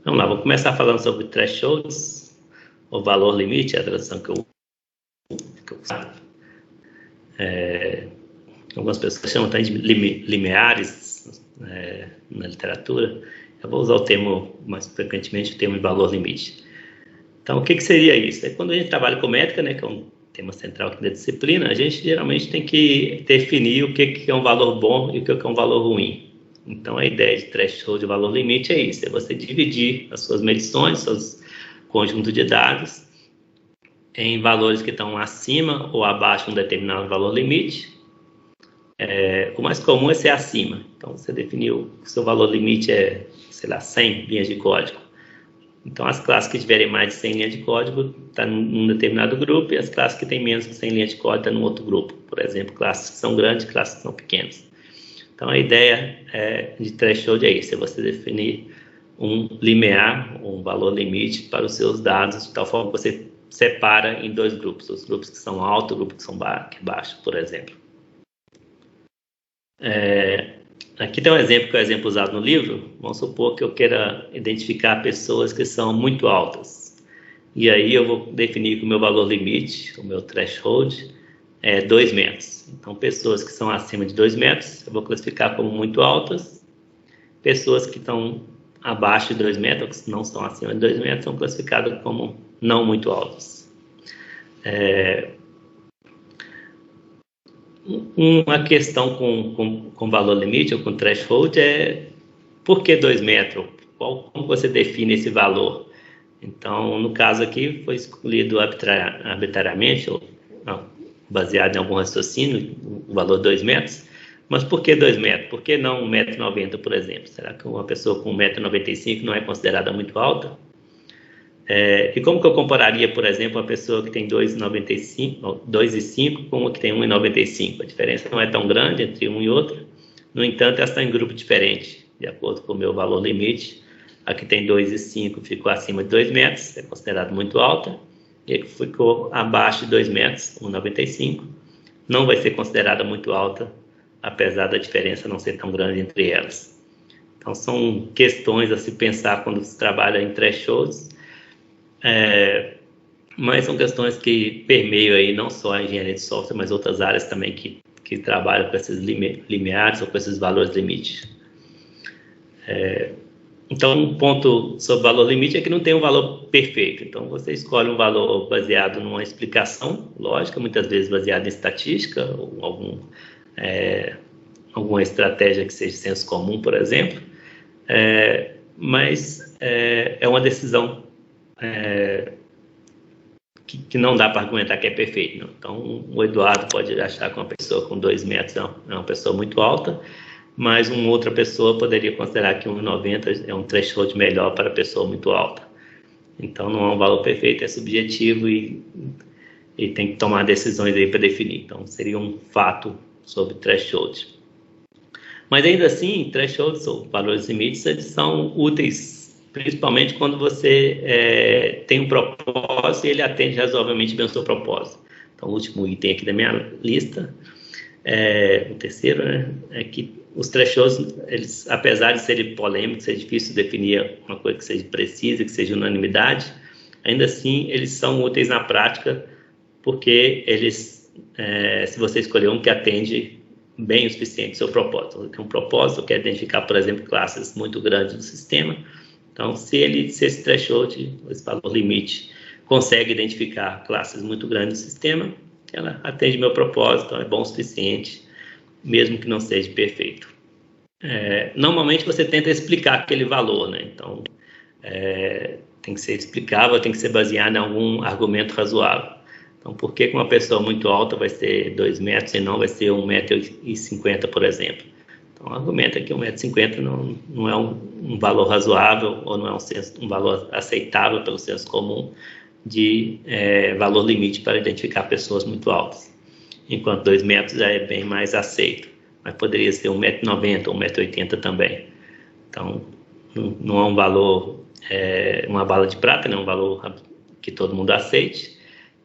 Vamos lá, vou começar falando sobre thresholds, o valor limite, a tradução que eu uso. Algumas pessoas chamam também de limiares na literatura. Eu vou usar o termo, mais frequentemente, o termo de valor limite. Então, o que seria isso? É quando a gente trabalha com métrica, né, que é um tema central aqui da disciplina, a gente geralmente tem que definir o que é um valor bom e o que é um valor ruim. Então, a ideia de threshold de valor limite é isso, é você dividir as suas medições, seus conjuntos de dados, em valores que estão acima ou abaixo de um determinado valor limite. O mais comum é ser acima. Então, você definiu que o seu valor limite é, sei lá, 100 linhas de código. Então, as classes que tiverem mais de 100 linhas de código estão num determinado grupo, e as classes que têm menos de 100 linhas de código estão num outro grupo. Por exemplo, classes que são grandes, classes que são pequenas. Então, a ideia de threshold é isso, é você definir um limiar, um valor limite para os seus dados, de tal forma que você separa em dois grupos, os grupos que são altos e os grupos que são baixos, por exemplo. Aqui tem um exemplo que é o exemplo usado no livro. Vamos supor que eu queira identificar pessoas que são muito altas. E aí eu vou definir que o meu valor limite, o meu threshold, é 2 metros. Então, pessoas que são acima de 2 metros, eu vou classificar como muito altas. Pessoas que estão abaixo de 2 metros, que não estão acima de 2 metros, são classificadas como não muito altas. Uma questão com valor limite ou com threshold é por que 2 metros? Como você define esse valor? Então, no caso aqui, foi escolhido arbitrariamente, ou não, baseado em algum raciocínio, o valor 2 metros. Mas por que 2 metros? Por que não 1,90 m, por exemplo? Será que uma pessoa com 1,95 m não é considerada muito alta? E como que eu compararia, por exemplo, uma pessoa que tem 2,5 com uma que tem 1,95? A diferença não é tão grande entre um e outro. No entanto, elas estão em grupo diferente, de acordo com o meu valor limite. A que tem 2,5 ficou acima de 2 metros, é considerado muito alta. E a que ficou abaixo de 2 metros, 1,95, não vai ser considerada muito alta, apesar da diferença não ser tão grande entre elas. Então, são questões a se pensar quando se trabalha em thresholds. Mas são questões que permeiam aí não só a engenharia de software, mas outras áreas também que trabalham com esses limiares ou com esses valores limite. Então, um ponto sobre valor limite é que não tem um valor perfeito. Então, você escolhe um valor baseado numa explicação lógica, muitas vezes baseada em estatística, ou alguma estratégia que seja senso comum, por exemplo. Mas é uma decisão que não dá para argumentar que é perfeito. Não. Então, o Eduardo pode achar que uma pessoa com 2 metros é uma pessoa muito alta, mas uma outra pessoa poderia considerar que 1,90 m é um threshold melhor para a pessoa muito alta. Então, não é um valor perfeito, é subjetivo e tem que tomar decisões aí para definir. Então, seria um fato sobre threshold. Mas ainda assim, thresholds ou valores limites, eles são úteis, principalmente quando você tem um propósito e ele atende razoavelmente bem o seu propósito. Então, o último item aqui da minha lista, o terceiro, né, é que os thresholds, eles, apesar de serem polêmicos, ser difícil definir uma coisa que seja precisa, que seja unanimidade, ainda assim, eles são úteis na prática, porque eles, se você escolher um que atende bem o suficiente ao seu propósito. Tem um propósito que é identificar, por exemplo, classes muito grandes do sistema. Então, se esse threshold, esse valor limite, consegue identificar classes muito grandes do sistema, ela atende meu propósito, então é bom o suficiente, mesmo que não seja perfeito. Normalmente, você tenta explicar aquele valor, né? Então, tem que ser explicável, tem que ser baseado em algum argumento razoável. Então, por que uma pessoa muito alta vai ser 2 metros e não vai ser 1,50 m, por exemplo? Então, o argumento é que 1,50 m não é um valor razoável ou não é um valor aceitável pelo senso comum de valor limite para identificar pessoas muito altas. Enquanto 2 metros já é bem mais aceito, mas poderia ser 1,90 m ou 1,80 m também. Então, não é um valor, uma bala de prata, não é um valor que todo mundo aceite,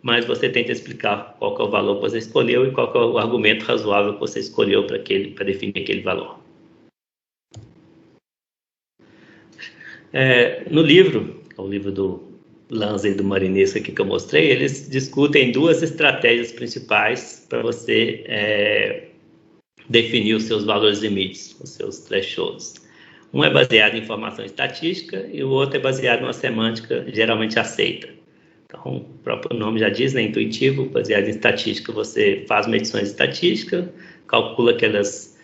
mas você tenta explicar qual que é o valor que você escolheu e qual que é o argumento razoável que você escolheu para definir aquele valor. No livro, o livro do Lanza e do Marinesco aqui que eu mostrei, eles discutem duas estratégias principais para você definir os seus valores limites, os seus thresholds. Um é baseado em informação estatística e o outro é baseado em uma semântica geralmente aceita. Então, o próprio nome já diz, né, intuitivo, baseado em estatística, você faz medições estatísticas, calcula aquelas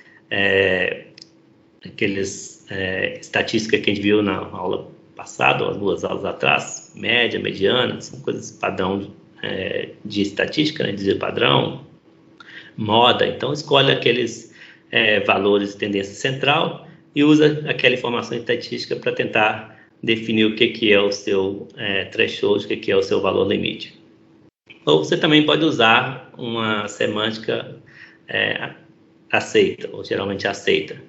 estatísticas que a gente viu na aula passada, ou as 2 aulas atrás, média, mediana, são coisas padrão de estatística, né, dizer padrão, moda. Então, escolhe aqueles valores de tendência central e usa aquela informação estatística para tentar definir o que é o seu threshold, o que é o seu valor limite. Ou você também pode usar uma semântica aceita, ou geralmente aceita.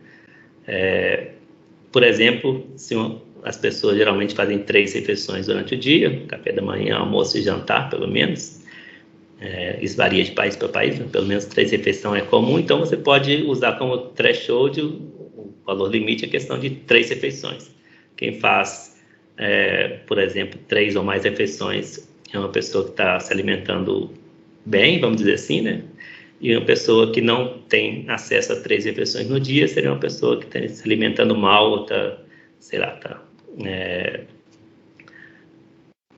Por exemplo, se as pessoas geralmente fazem 3 refeições durante o dia, café da manhã, almoço e jantar, pelo menos. Isso varia de país para país, mas pelo menos 3 refeições é comum, então você pode usar como threshold, o valor limite, a questão de 3 refeições. Quem faz, por exemplo, 3 ou mais refeições é uma pessoa que está se alimentando bem, vamos dizer assim, né? E uma pessoa que não tem acesso a 3 refeições no dia seria uma pessoa que está se alimentando mal, ou está, sei lá,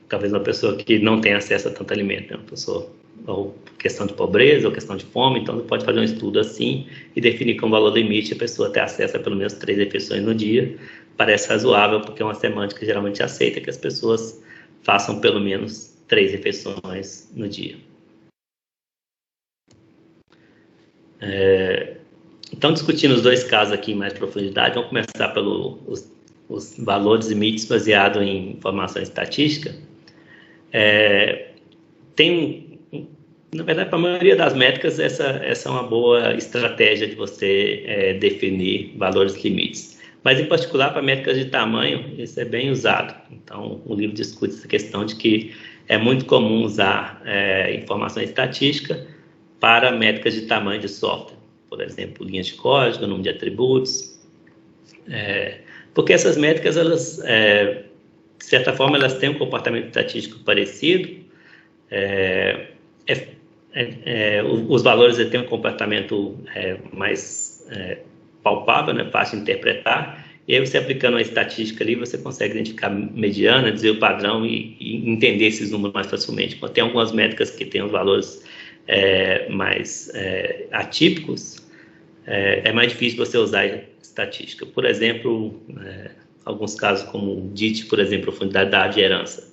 talvez uma pessoa que não tem acesso a tanto alimento, né? Uma pessoa, ou questão de pobreza, ou questão de fome. Então, você pode fazer um estudo assim e definir como valor limite a pessoa ter acesso a pelo menos 3 refeições no dia. Parece razoável, porque é uma semântica que geralmente aceita que as pessoas façam pelo menos 3 refeições no dia. Então, discutindo os 2 casos aqui em mais profundidade, vamos começar pelos os valores limites baseados em informação estatística. Na verdade, para a maioria das métricas, essa é uma boa estratégia de você definir valores limites. Mas, em particular, para métricas de tamanho, isso é bem usado. Então, o livro discute essa questão de que é muito comum usar informação estatística para métricas de tamanho de software. Por exemplo, linhas de código, número de atributos. Porque essas métricas, elas, de certa forma, elas têm um comportamento estatístico parecido. Os valores têm um comportamento mais palpável, né, fácil de interpretar. E aí, você aplicando a estatística ali, você consegue identificar mediana, dizer o padrão e entender esses números mais facilmente. Quando tem algumas métricas que têm os valores mais atípicos, é mais difícil você usar estatística. Por exemplo, alguns casos como o DIT, por exemplo, profundidade de herança.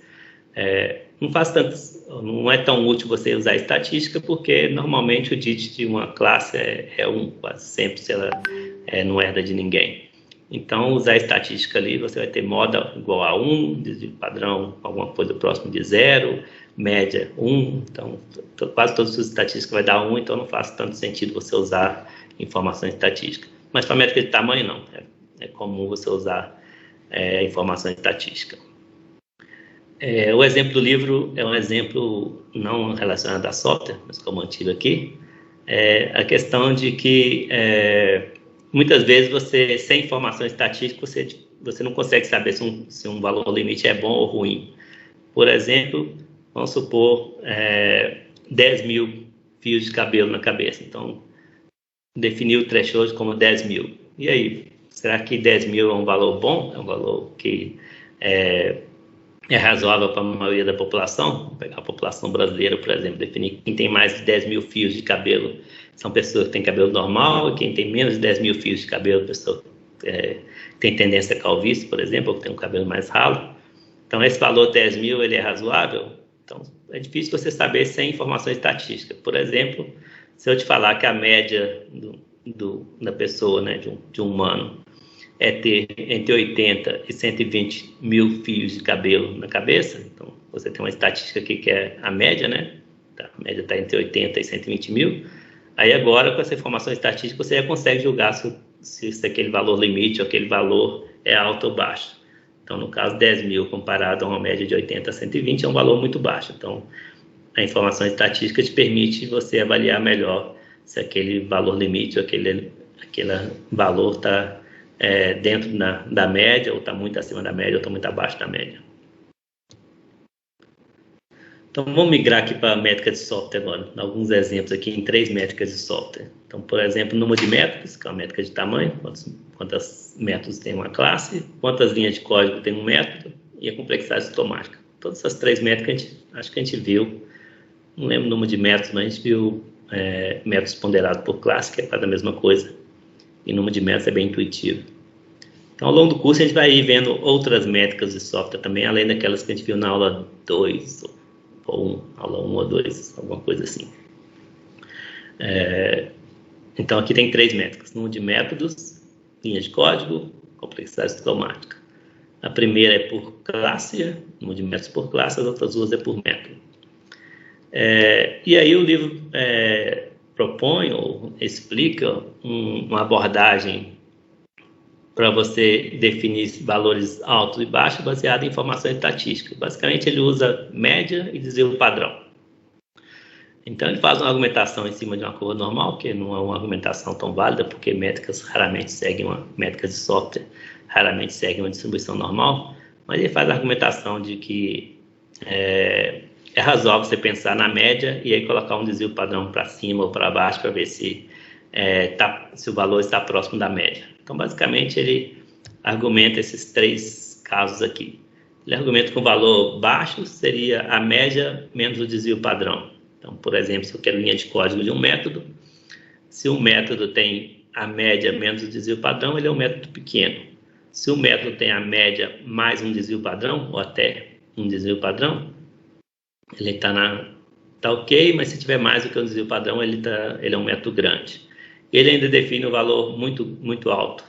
Não é tão útil você usar estatística, porque normalmente o DIT de uma classe é 1, quase sempre, se ela não herda de ninguém. Então, usar estatística ali, você vai ter moda igual a 1, desvio padrão alguma coisa próximo de 0, média 1, então quase todas as estatísticas vai dar 1, então não faz tanto sentido você usar informação estatística. Mas para métrica de tamanho, não. É comum você usar informação estatística. O exemplo do livro é um exemplo não relacionado a software, mas como eu tive aqui, a questão de que muitas vezes você, sem informação estatística, você não consegue saber se um valor limite é bom ou ruim. Por exemplo, vamos supor 10 mil fios de cabelo na cabeça. Então, definir o threshold como 10 mil. E aí, será que 10 mil é um valor bom? É um valor que é razoável para a maioria da população? Vou pegar a população brasileira, por exemplo, definir quem tem mais de 10 mil fios de cabelo são pessoas que têm cabelo normal, e quem tem menos de 10 mil fios de cabelo, pessoa que tem tendência a calvície, por exemplo, ou que tem um cabelo mais ralo. Então, esse valor 10 mil, ele é razoável? Então, é difícil você saber sem informação estatística. Por exemplo, se eu te falar que a média da pessoa, né, de um humano, é ter entre 80 e 120 mil fios de cabelo na cabeça, então você tem uma estatística aqui que é a média, né? A média está entre 80 e 120 mil. Aí agora, com essa informação estatística, você já consegue julgar se aquele valor limite ou aquele valor é alto ou baixo. Então, no caso, 10 mil comparado a uma média de 80 a 120 é um valor muito baixo. Então, a informação estatística te permite você avaliar melhor se aquele valor limite ou aquele valor está dentro da média, ou está muito acima da média, ou está muito abaixo da média. Então, vamos migrar aqui para a métrica de software agora. Dar alguns exemplos aqui em 3 métricas de software. Então, por exemplo, número de métodos, que é uma métrica de tamanho, quantos métodos tem uma classe, quantas linhas de código tem um método, e a complexidade ciclomática. Todas essas 3 métricas, acho que a gente viu, não lembro o número de métodos, mas a gente viu métodos ponderados por classe, que é quase a mesma coisa, e o número de métodos é bem intuitivo. Então, ao longo do curso, a gente vai ir vendo outras métricas de software também, além daquelas que a gente viu na aula 2, ou aula 1 ou 2, alguma coisa assim. Então, aqui tem 3 métricas: número de métodos, linha de código, complexidade ciclomática. A primeira é por classe, número de métodos por classe, as outras 2 é por método. E aí o livro propõe ou explica uma abordagem para você definir valores altos e baixos baseado em informações estatísticas. Basicamente, ele usa média e desvio padrão. Então, ele faz uma argumentação em cima de uma curva normal, que não é uma argumentação tão válida, porque métricas raramente seguem métricas de software, raramente seguem uma distribuição normal, mas ele faz a argumentação de que é razoável você pensar na média e aí colocar um desvio padrão para cima ou para baixo para ver se o valor está próximo da média. Então, basicamente, ele argumenta esses 3 casos aqui. Ele argumenta que o valor baixo seria a média menos o desvio padrão. Então, por exemplo, se eu quero linha de código de um método, se o método tem a média menos o desvio padrão, ele é um método pequeno. Se o método tem a média mais um desvio padrão, ou até um desvio padrão, ele está ok, mas se tiver mais do que um desvio padrão, ele é um método grande. Ele ainda define um valor muito, muito alto.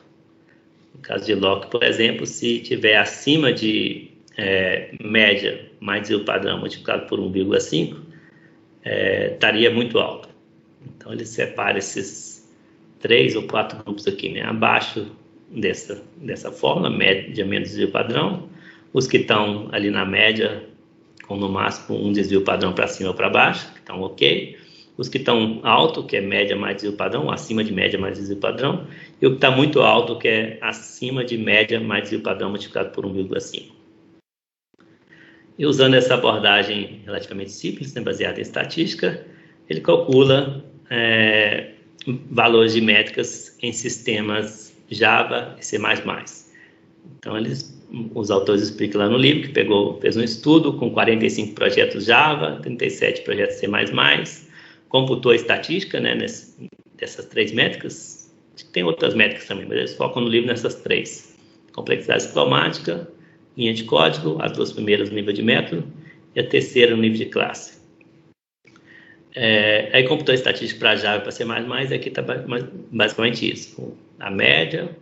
No caso de Locke, por exemplo, se tiver acima de média mais desvio padrão multiplicado por 1,5, estaria muito alto. Então, ele separa esses 3 ou 4 grupos aqui, né? Abaixo dessa fórmula, média menos desvio padrão, os que estão ali na média, com no máximo um desvio padrão para cima ou para baixo, que estão ok, os que estão alto, que é média mais desvio padrão, acima de média mais desvio padrão, e o que está muito alto, que é acima de média mais desvio padrão multiplicado por 1,5. E usando essa abordagem relativamente simples, né, baseada em estatística, ele calcula valores de métricas em sistemas Java e C++. Então, os autores explicam lá no livro que fez um estudo com 45 projetos Java, 37 projetos C++, computou a estatística, né, dessas 3 métricas. Tem outras métricas também, mas eles focam no livro nessas 3. Complexidade ciclomática, linha de código, as 2 primeiras no nível de método e a terceira no nível de classe. Aí computou a estatística para Java e para C++, e aqui está basicamente isso. A média,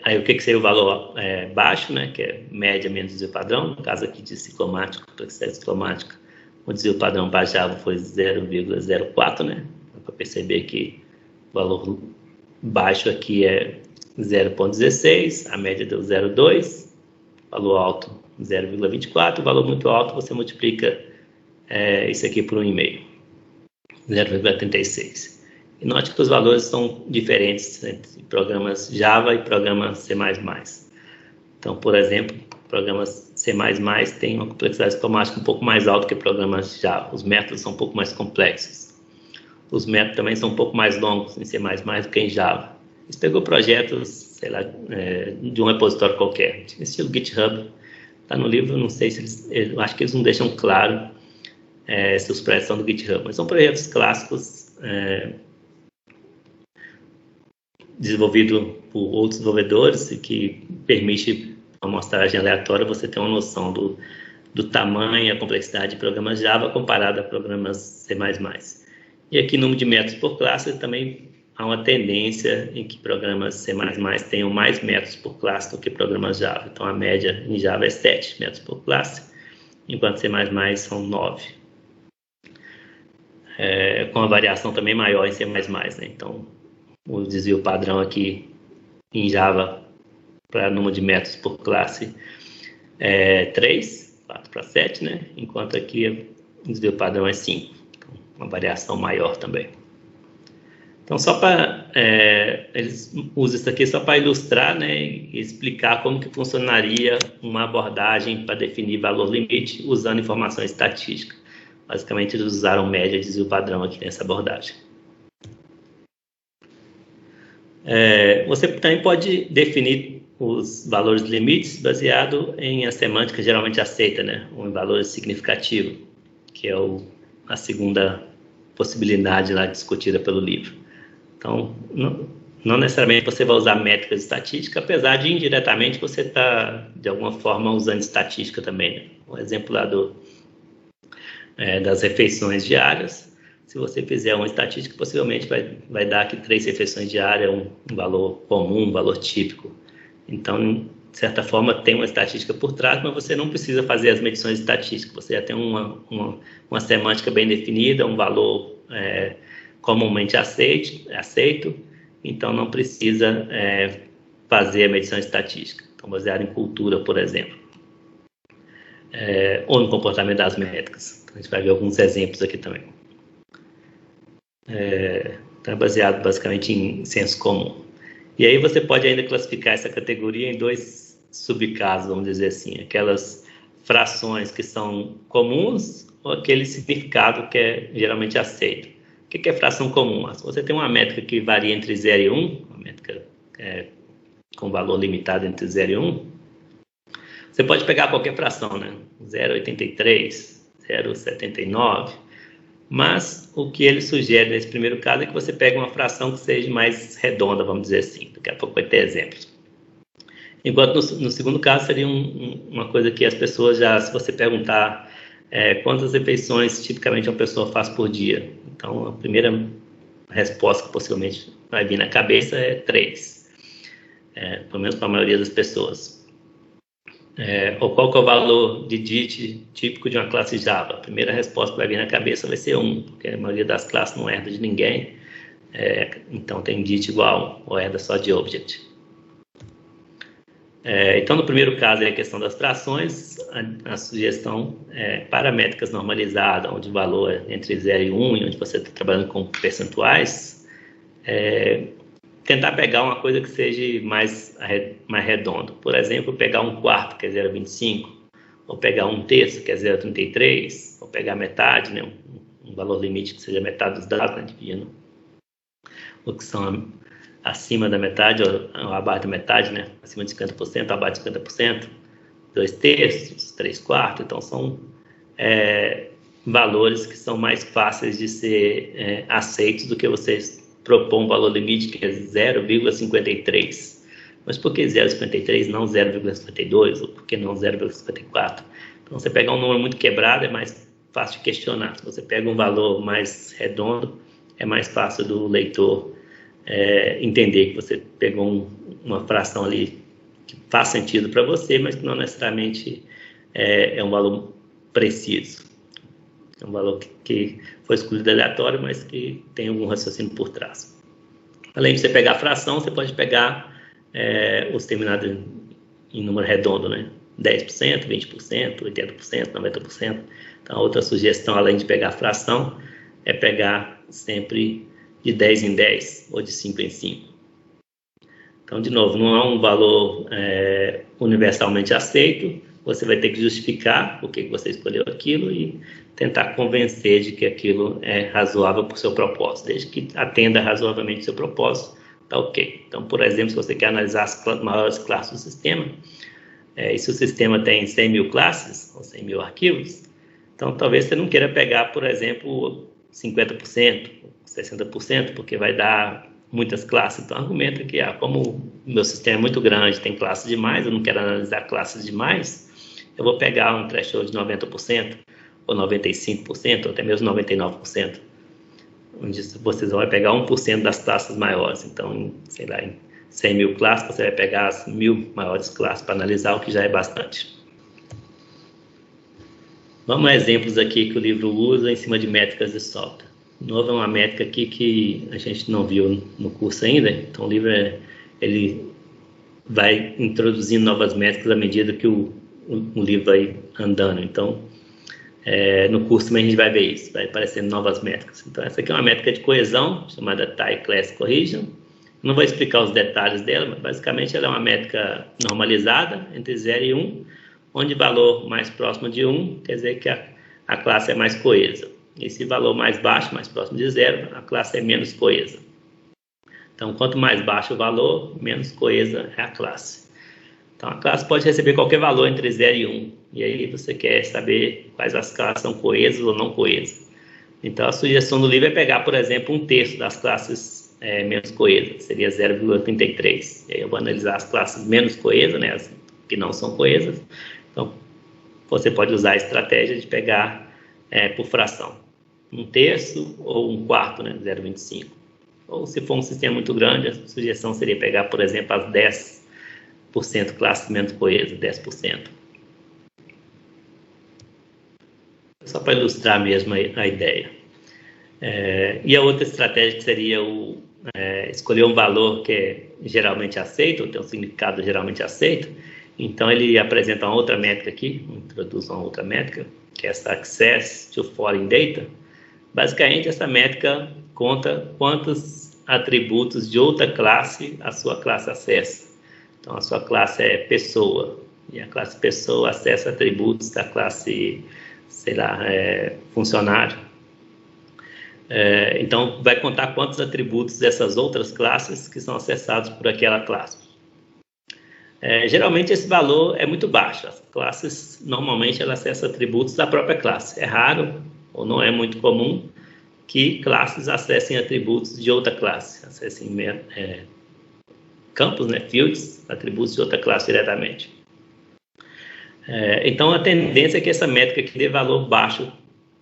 aí o que seria o valor baixo, né, que é média menos desvio padrão, no caso aqui de ciclomática, complexidade ciclomática, o desvio padrão para Java foi 0,04, né, para perceber que o valor baixo aqui é 0,16, a média deu 0,2, valor alto 0,24, valor muito alto você multiplica isso aqui por 1,5, 0,36. E note que os valores são diferentes entre programas Java e programas C++. Então, por exemplo, programas C++ têm uma complexidade ciclomática um pouco mais alta que programas Java. Os métodos são um pouco mais complexos. Os métodos também são um pouco mais longos em C++ do que em Java. Eles pegou projetos, sei lá, de um repositório qualquer, estilo GitHub. Está no livro, não sei se eu acho que eles não deixam claro se os projetos são do GitHub, mas são projetos clássicos desenvolvidos por outros desenvolvedores e que permite uma amostragem aleatória você ter uma noção do tamanho e a complexidade de programas Java comparado a programas C++. E aqui, número de métodos por classe, também há uma tendência em que programas C++ tenham mais métodos por classe do que programas Java. Então, a média em Java é 7 métodos por classe, enquanto C++ são 9. Com a variação também maior em C++, né? Então, o desvio padrão aqui em Java para número de métodos por classe é 3, 4 para 7, né? Enquanto aqui o desvio padrão é 5. Então, uma variação maior também. Então, só para eles usam isso aqui só para ilustrar, né, e explicar como que funcionaria uma abordagem para definir valor limite usando informação estatística. Basicamente, eles usaram média e desvio padrão aqui nessa abordagem. Você também pode definir os valores limites baseado em a semântica geralmente aceita, né, um valor significativo, que é a segunda possibilidade lá discutida pelo livro. Então, não necessariamente você vai usar métricas estatísticas, apesar de indiretamente você está, de alguma forma, usando estatística também, né? Um exemplo lá das refeições diárias, se você fizer uma estatística, possivelmente vai dar que 3 refeições diárias é um valor comum, um valor típico. Então, de certa forma, tem uma estatística por trás, mas você não precisa fazer as medições estatísticas, você já tem uma semântica bem definida, um valor comumente aceito, então não precisa fazer a medição estatística. Então, baseado em cultura, por exemplo, ou no comportamento das métricas. Então, a gente vai ver alguns exemplos aqui também. Então, é baseado basicamente em senso comum. E aí você pode ainda classificar essa categoria em 2 subcasos, vamos dizer assim, aquelas frações que são comuns ou aquele significado que é geralmente aceito. O que é fração comum? Se você tem uma métrica que varia entre 0 e 1, uma métrica com valor limitado entre 0 e 1, você pode pegar qualquer fração, né? 0,83, 0,79, mas o que ele sugere nesse primeiro caso é que você pegue uma fração que seja mais redonda, vamos dizer assim. Daqui a pouco vai ter exemplos. Enquanto no segundo caso seria uma coisa que as pessoas já, se você perguntar quantas refeições tipicamente uma pessoa faz por dia, então a primeira resposta que possivelmente vai vir na cabeça é 3, pelo menos para a maioria das pessoas. Ou qual que é o valor de DIT típico de uma classe Java? A primeira resposta que vai vir na cabeça vai ser 1, porque a maioria das classes não herda de ninguém, então tem DIT igual, ou herda só de object. Então, no primeiro caso é a questão das frações, a sugestão é para métricas normalizadas, onde o valor é entre 0 e 1, e onde você está trabalhando com percentuais, tentar pegar uma coisa que seja mais redondo. Por exemplo, pegar 1/4, que é 0,25, ou pegar 1/3, que é 0,33, ou pegar metade, né, um valor limite que seja metade dos dados, né, dividindo o que são acima da metade, ou abaixo da metade, né, acima de 50%, abaixo de 50%, 2/3, 3/4, então são valores que são mais fáceis de ser aceitos do que vocês propor um valor limite que é 0,53. Mas por que 0,53, não 0,52? Ou por que não 0,54? Então, você pegar um número muito quebrado é mais fácil de questionar. Se você pega um valor mais redondo, é mais fácil do leitor entender que você pegou uma fração ali que faz sentido para você, mas que não necessariamente é um valor preciso. É um valor que foi escolhido aleatório, mas que tem algum raciocínio por trás. Além de você pegar a fração, você pode pegar os terminados em número redondo, né? 10%, 20%, 80%, 90%. Então, outra sugestão, além de pegar a fração, é pegar sempre de 10 em 10 ou de 5 em 5. Então, de novo, não é um valor universalmente aceito. Você vai ter que justificar por que você escolheu aquilo e tentar convencer de que aquilo é razoável para o seu propósito. Desde que atenda razoavelmente o seu propósito, está ok. Então, por exemplo, se você quer analisar as maiores classes do sistema, e se o sistema tem 100 mil classes, ou 100 mil arquivos, então talvez você não queira pegar, por exemplo, 50%, 60%, porque vai dar muitas classes. Então, argumenta que, como o meu sistema é muito grande, tem classes demais, eu não quero analisar classes demais, eu vou pegar um threshold de 90%, ou 95%, ou até mesmo 99%, onde vocês vão pegar 1% das classes maiores. Então, sei lá, em 100 mil classes, você vai pegar as 1000 maiores classes para analisar, o que já é bastante. Vamos a exemplos aqui que o livro usa em cima de métricas de software. De novo, é uma métrica aqui que a gente não viu no curso ainda. Então, o livro ele vai introduzindo novas métricas à medida que o livro vai andando. Então, No curso também a gente vai ver isso, vai aparecendo novas métricas. Então, essa aqui é uma métrica de coesão, chamada Tie Class Cohesion. Não vou explicar os detalhes dela, mas basicamente ela é uma métrica normalizada entre 0 e 1, onde valor mais próximo de 1 quer dizer que a classe é mais coesa. E se valor mais baixo, mais próximo de 0, a classe é menos coesa. Então, quanto mais baixo o valor, menos coesa é a classe. Então, a classe pode receber qualquer valor entre 0 e 1. E aí você quer saber quais as classes são coesas ou não coesas. Então, a sugestão do livro é pegar, por exemplo, 1/3 das classes menos coesas, seria 0,33. E aí eu vou analisar as classes menos coesas, né, as que não são coesas. Então, você pode usar a estratégia de pegar por fração. 1/3 ou 1/4, né, 0,25. Ou se for um sistema muito grande, a sugestão seria pegar, por exemplo, as 10% classes menos coesas, 10%. Só para ilustrar mesmo a ideia. E a outra estratégia que seria escolher um valor que é geralmente aceito, ou tem um significado geralmente aceito. Então, ele apresenta uma outra métrica aqui, introduz uma outra métrica, que é essa Access to Foreign Data. Basicamente, essa métrica conta quantos atributos de outra classe a sua classe acessa. Então, a sua classe é pessoa, e a classe pessoa acessa atributos da classe, sei lá, funcionário. Então, vai contar quantos atributos dessas outras classes que são acessados por aquela classe. Geralmente, esse valor é muito baixo. As classes, normalmente, elas acessam atributos da própria classe. É raro, ou não é muito comum, que classes acessem atributos de outra classe. Acessem campos, né, fields, atributos de outra classe diretamente. Então, a tendência é que essa métrica aqui dê valor baixo,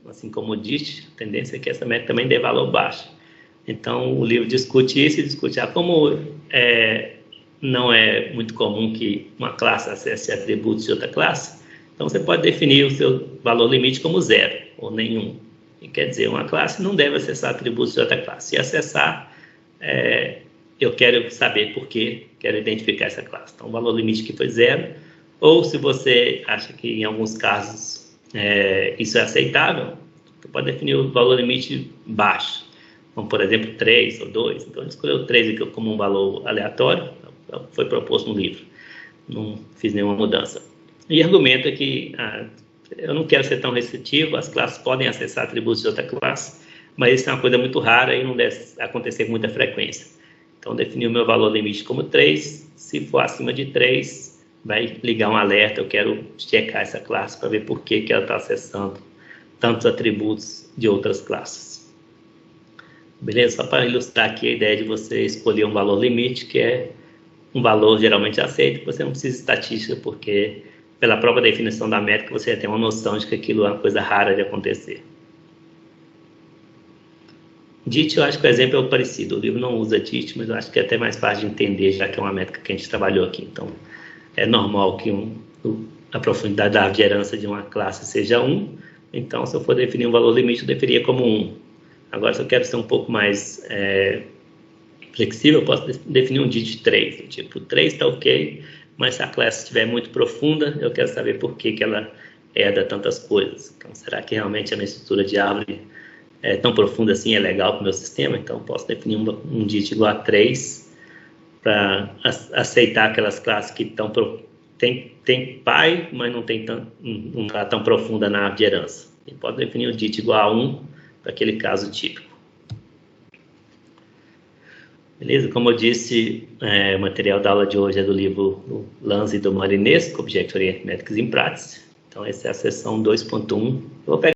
assim como o DIST, a tendência é que essa métrica também dê valor baixo. Então, o livro discute isso e discute como não é muito comum que uma classe acesse atributos de outra classe, então você pode definir o seu valor limite como 0 ou nenhum. E quer dizer, uma classe não deve acessar atributos de outra classe. Se acessar, eu quero saber por quê, quero identificar essa classe. Então, o valor limite aqui foi 0. Ou se você acha que em alguns casos isso é aceitável, você pode definir o valor limite baixo, como por exemplo 3 ou 2. Então, eu escolhi 3 aqui como um valor aleatório, foi proposto no livro, não fiz nenhuma mudança. E argumenta que eu não quero ser tão restritivo, as classes podem acessar atributos de outra classe, mas isso é uma coisa muito rara e não deve acontecer com muita frequência. Então, defini o meu valor limite como 3, se for acima de 3, vai ligar um alerta, eu quero checar essa classe para ver por que ela está acessando tantos atributos de outras classes. Beleza? Só para ilustrar aqui a ideia de você escolher um valor limite, que é um valor geralmente aceito, você não precisa de estatística, porque pela própria definição da métrica você já tem uma noção de que aquilo é uma coisa rara de acontecer. DIT, eu acho que o exemplo é parecido. O livro não usa DIT, mas eu acho que é até mais fácil de entender, já que é uma métrica que a gente trabalhou aqui. Então, é normal que a profundidade da árvore de herança de uma classe seja 1. Então, se eu for definir um valor limite, eu definiria como 1. Agora, se eu quero ser um pouco mais flexível, eu posso definir um DIT 3. Tipo, 3 está ok, mas se a classe estiver muito profunda, eu quero saber por que ela herda tantas coisas. Então, será que realmente a minha estrutura de árvore é tão profunda assim, é legal para o meu sistema? Então, posso definir um DIT igual a 3 para aceitar aquelas classes que tem pai, mas não está tão profunda na árvore de herança. E pode definir um DIT igual a 1 para aquele caso típico. Beleza? Como eu disse, o material da aula de hoje é do livro do Lanza e do Marinescu, Object Oriented Metrics in Practice. Então, essa é a seção 2.1. Eu vou pegar